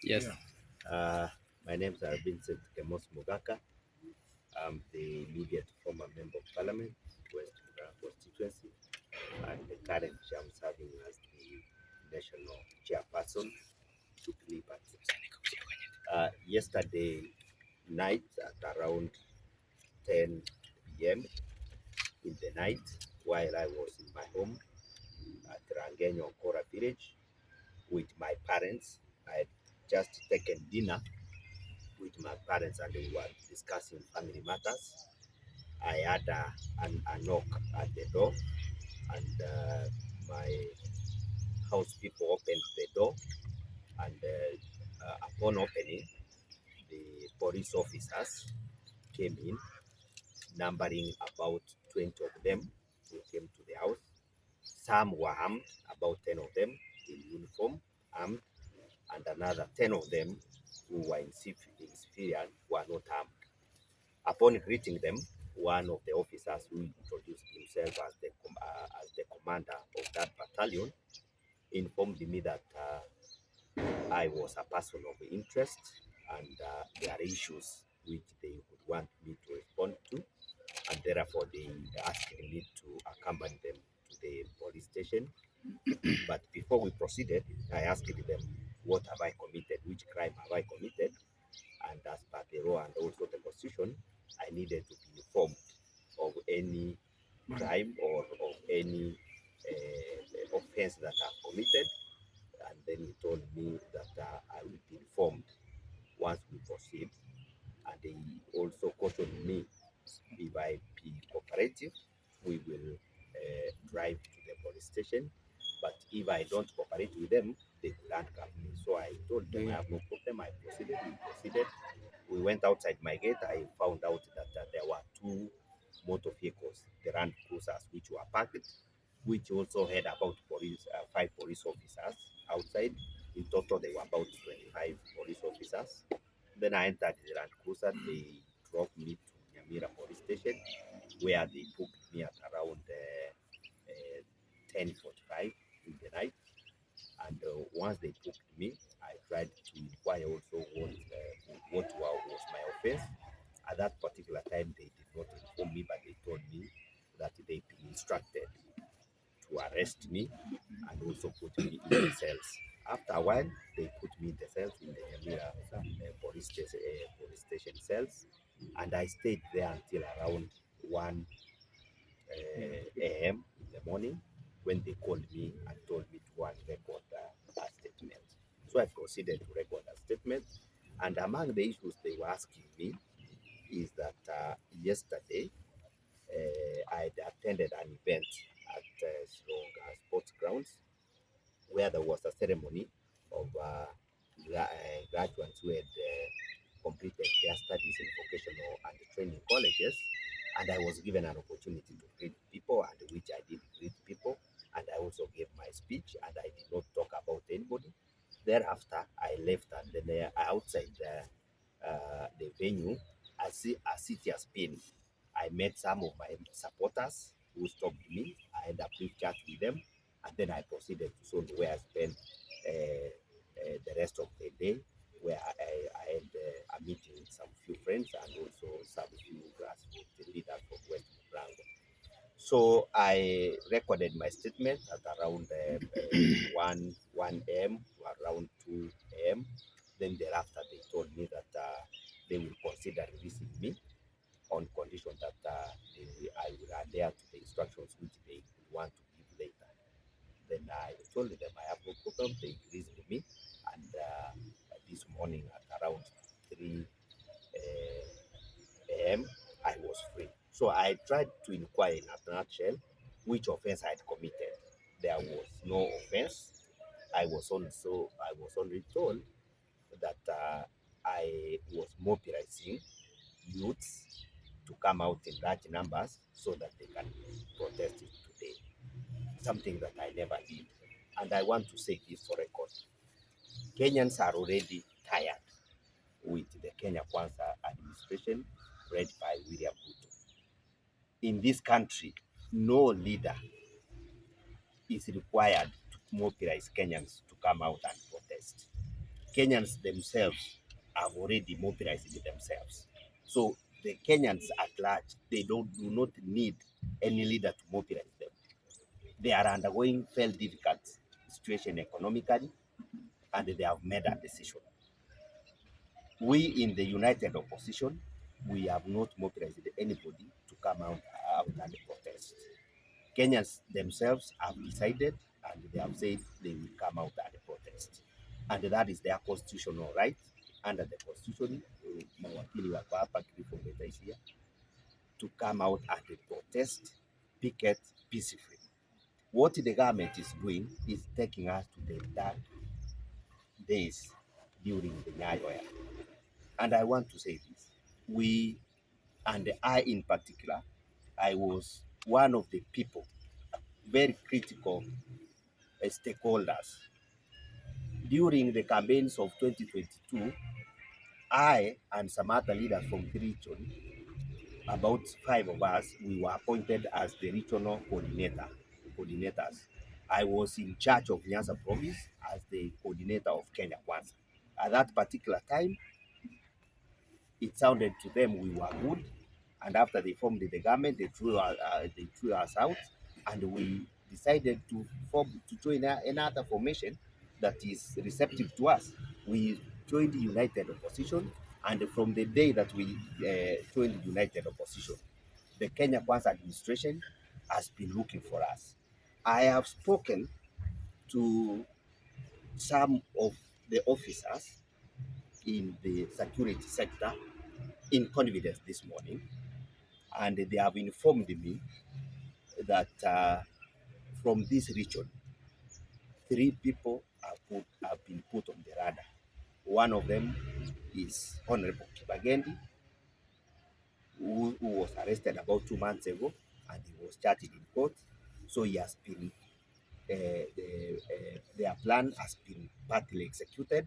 Yes. Uh, my name is Vincent Kemosi. I'm the immediate former Member of Parliament, West Mugra constituency, and the current I'm serving as the National Chairperson, Jubilee Party. Yesterday night at around 10 p.m. in the night, while I was in my home at Rangenyo Kora village with my parents, I had just taken dinner with my parents and we were discussing family matters. I had a knock at the door, and my house people opened the door. And upon opening, the police officers came in, numbering about 20 of them who came to the house. Some were armed, about 10 of them in uniform, armed, and another 10 of them who were in civilian were not armed. Upon greeting them, one of the officers who introduced himself as the commander of that battalion informed me that I was a person of interest and there are issues which they would want me to respond to, and therefore they asked me to accompany them to the police station. But before we proceeded, I asked them, what have I committed? Which crime have I committed? And as per the law and also the constitution, I needed to be informed of any crime or of any offense that I've committed. And then he told me that I will be informed once we proceed. And he also cautioned me, if I be cooperative, we will drive to the police station. But if I don't cooperate with them, they will handcuff me. So I told them I have no problem. I proceeded. We proceeded. We went outside my gate. I found out that there were two motor vehicles, the Land Cruisers, which were parked, which also had about five police officers outside. In total, there were about 25 police officers. Then I entered the Land Cruiser. They drove me to Nyamira police station, where they booked me at around 10:45 in the night. And once they booked me, I tried to inquire also was my offense. At that particular time, they did not inform me, but they told me that they'd been instructed to arrest me and also put me in the cells. After a while, they put me in the cells in the Nyamira police station cells, and I stayed there until around 1 a.m. in the morning when they called me and told me to go and record a statement. So I proceeded to record a statement, and among the issues they were asking me is that yesterday I had attended an event at Shillong Sports Grounds where there was a ceremony of graduates who had completed their studies in vocational and training colleges. And I was given an opportunity to greet people, and which I did greet people. And I also gave my speech, and I did not talk about anybody. Thereafter, I left, and then outside the venue, a city has been. I met some of my supporters who stopped me. I had a brief chat with them, and then I proceeded to Sony, where I spent the rest of the day, where I had a meeting with some few friends and also some few grassroots leaders from West Mugra. So I recorded my statement at around 1 a.m. to around 2 a.m. Then thereafter, they told me that they will consider releasing me on condition that I will adhere to the instructions which they want to give later. Then I told them I have no problem. They released me, and this morning at around 3 a.m. I was free. So I tried to inquire in a nutshell which offense I had committed. There was no offense. I was only told that I was mobilizing youths to come out in large numbers so that they can protest it today. Something that I never did. And I want to say this for record. Kenyans are already tired with the Kenya Kwanza administration led by William Ruto. In this country, no leader is required to mobilize Kenyans to come out and protest. Kenyans themselves have already mobilized themselves. So the Kenyans at large, they do not need any leader to mobilize them. They are undergoing very difficult situation economically, and they have made a decision. We in the united opposition, we have not mobilized anybody to come out and protest. Kenyans themselves have decided, and they have said they will come out and protest, and that is their constitutional right. Under the constitution, mawakili wako hapa to come out and protest, picket peacefully. What the government is doing is taking us to the dark days during the Nyayo era. And I want to say this, we, and I in particular, I was one of the people, very critical stakeholders. During the campaigns of 2022, I and some other leaders from the region, about 5 of us, we were appointed as the regional coordinators. I was in charge of Nyanza province as the coordinator of Kenya Kwanza. At that particular time, it sounded to them we were good, and after they formed the government, they threw us out, and we decided to join another formation that is receptive to us. We joined the United Opposition, and from the day that we joined the United Opposition, the Kenya Kwanza administration has been looking for us. I have spoken to some of the officers in the security sector in confidence this morning, and they have informed me that from this region, 3 people have been put on the radar. One of them is Honorable Kibagendi, who was arrested about 2 months ago, and he was charged in court. So he has been, their plan has been partly executed.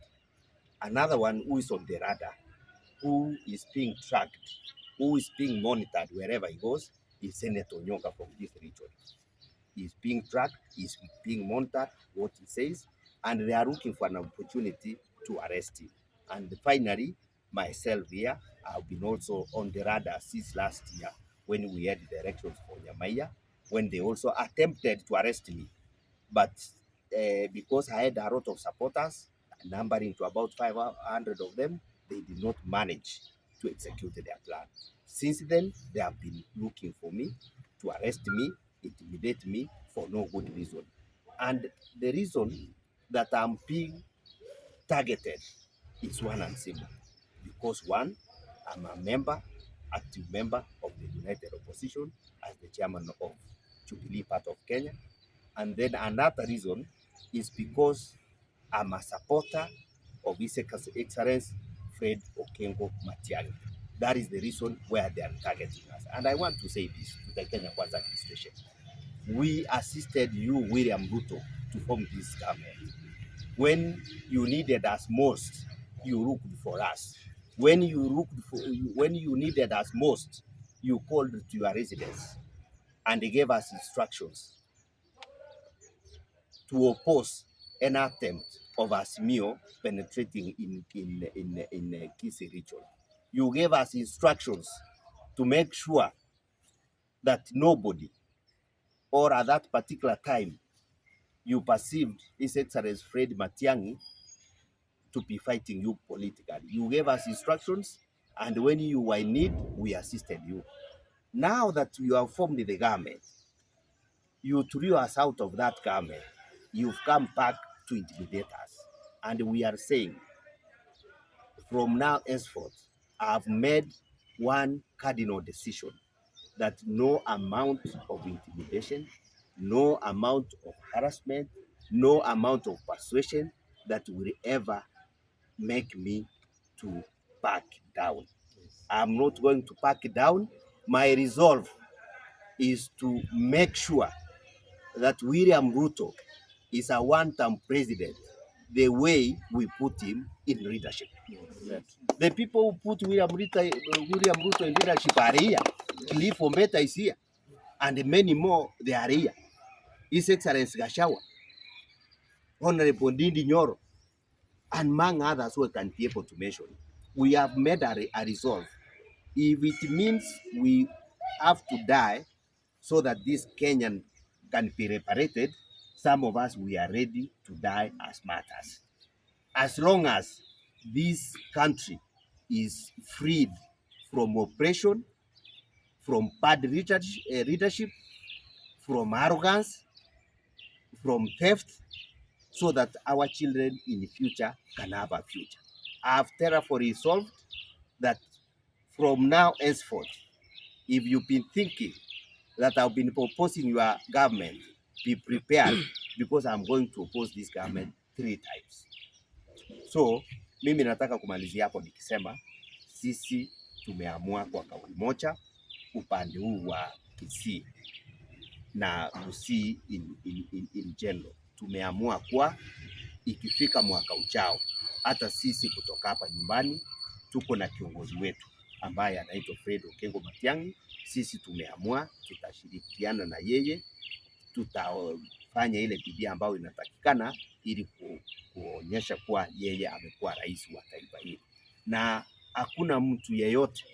Another one who is on the radar, who is being tracked, who is being monitored wherever he goes, is Senator Nyonga from this region. He's being tracked, he's being monitored, what he says, and they are looking for an opportunity to arrest him. And finally, myself here, I've been also on the radar since last year when we had the elections for Nyamira, when they also attempted to arrest me. But because I had a lot of supporters, numbering to about 500 of them, they did not manage to execute their plan. Since then, they have been looking for me to arrest me, intimidate me for no good reason. And the reason that I'm being targeted is one and simple. Because one, I'm a member, active member of the United Opposition as the chairman of Jubilee part of Kenya. And then another reason is because I'm a supporter of His Excellency Fred Okengo Matiang'i. That is the reason where they are targeting us. And I want to say this to the Kenya Kwanza administration. We assisted you, William Ruto, to form this government. When you needed us most, you looked for us. When you needed us most, you called to your residence and they gave us instructions to oppose an attempt of Asimio penetrating in Kisii region. You gave us instructions to make sure that nobody, or at that particular time, you perceived His Excellency Fred Matiang'i to be fighting you politically. You gave us instructions, and when you were in need, we assisted you. Now that you have formed the government, you threw us out of that government. You've come back to intimidate us. And we are saying, from now henceforth, I've made one cardinal decision that no amount of intimidation, no amount of harassment, no amount of persuasion that will ever make me to back down. I'm not going to back down. My resolve is to make sure that William Ruto is a one-term president the way we put him in leadership. Yes. The people who put William Ruto in leadership are here. Cliff Ombeta is here. And many more, they are here. His Excellency Gachagua, Honorable Ndindi Nyoro, among others who can be able to mention. We have made a resolve. If it means we have to die so that this Kenyan can be reparated, some of us, we are ready to die as martyrs. As long as this country is freed from oppression, from bad leadership, from arrogance, from theft, so that our children in the future can have a future. I have therefore resolved that from now henceforth, if you've been thinking that I've been opposing your government, be prepared because I'm going to oppose this government 3 times. So mimi nataka kumalizia hapo nikisema sisi tumeamua kwa kauli moja upande huu wa Kisii na Gusii in general. Tumeamua kwa ikifika mwaka ujao, hata sisi kutoka hapa nyumbani tuko na kiongozi wetu ambaye anaitwa Fred Okengo Matiang'i. Sisi tumeamua tutashirikiana na yeye, tutafanya ile bidii ambayo inatakikana ili kuonyesha kuwa yeye amekuwa rais wa taifa hili, na hakuna mtu yeyote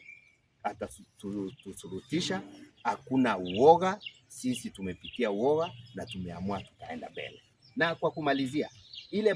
atatusurutisha. Hakuna uoga, sisi tumepitia uoga na tumeamua tutaenda mbele. Na kwa kumalizia ile